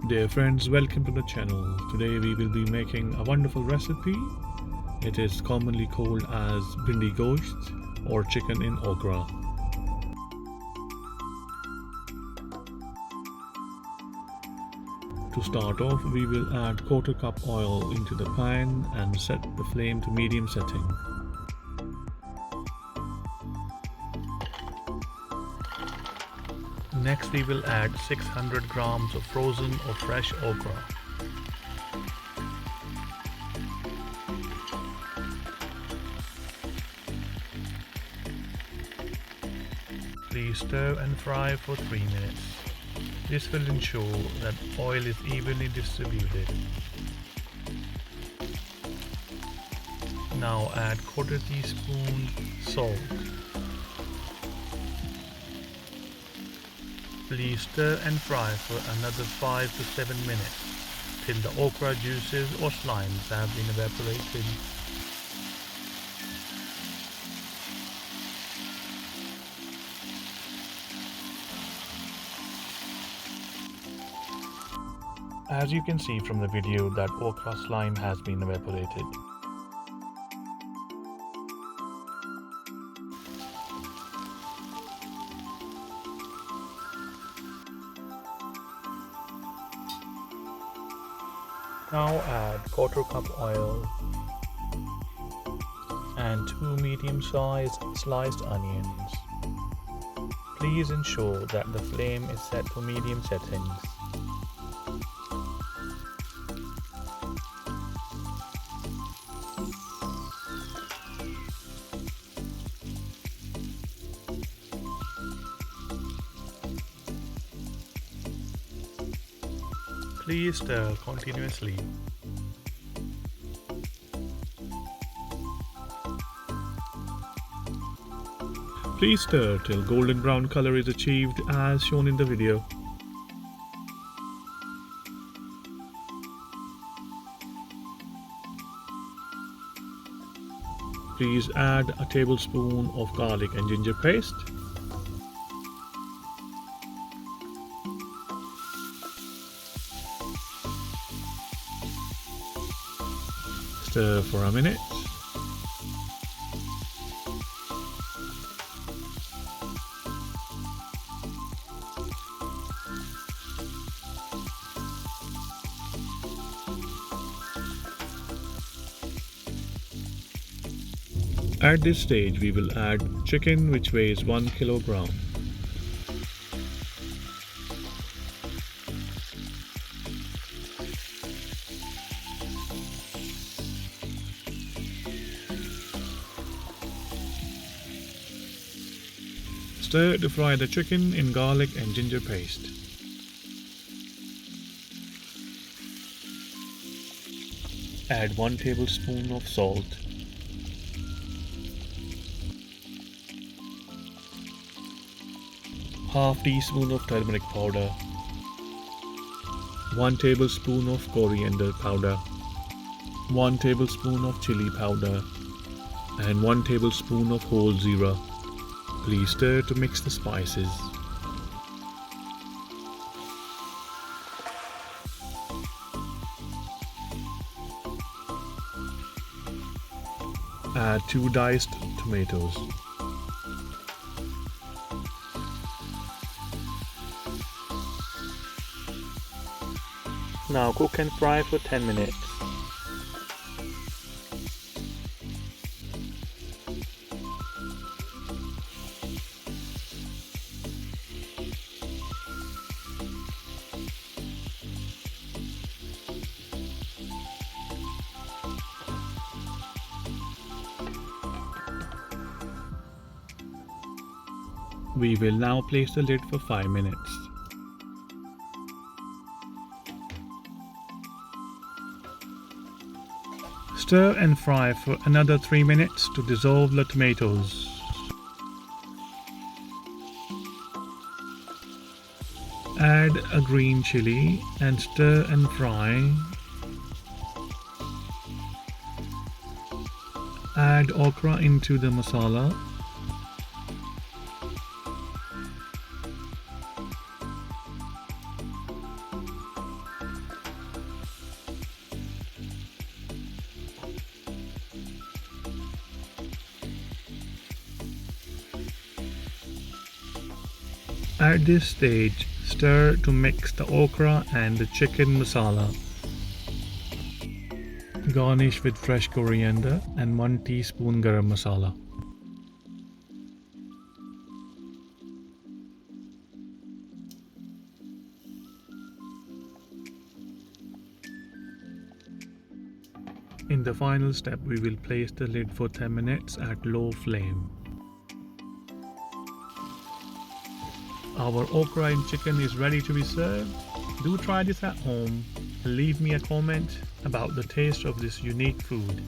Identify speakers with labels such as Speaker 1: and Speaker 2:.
Speaker 1: Dear friends, welcome to the channel. Today we will be making a wonderful recipe. It is commonly called as Bhindi Gosht or chicken in okra. To start off, we will add 1/4 cup oil into the pan and set the flame to medium setting. Next we will add 600 grams of frozen or fresh okra. Please stir and fry for 3 minutes. This will ensure that oil is evenly distributed. Now add 1/4 teaspoon salt. Please stir and fry for another 5 to 7 minutes till the okra juices or slimes have been evaporated. As you can see from the video that okra slime has been evaporated. Now add 1/4 cup oil and 2 medium-sized sliced onions. Please ensure that the flame is set to medium settings. Please stir continuously. Please stir till golden brown color is achieved as shown in the video. Please add a tablespoon of garlic and ginger paste. Stir for a minute. At this stage, we will add chicken, which weighs 1 kilogram. Stir to fry the chicken in garlic and ginger paste. Add 1 tablespoon of salt. Half teaspoon of turmeric powder. 1 tablespoon of coriander powder. 1 tablespoon of chili powder. And 1 tablespoon of whole Zeera. Please stir to mix the spices. Add 2 diced tomatoes. Now cook and fry for 10 minutes. We will now place the lid for 5 minutes. Stir and fry for another 3 minutes to dissolve the tomatoes. Add a green chilli and stir and fry. Add okra into the masala. At this stage, stir to mix the okra and the chicken masala. Garnish with fresh coriander and 1 teaspoon garam masala. In the final step, we will place the lid for 10 minutes at low flame. Our okra and chicken is ready to be served. Do try this at home and leave me a comment about the taste of this unique food.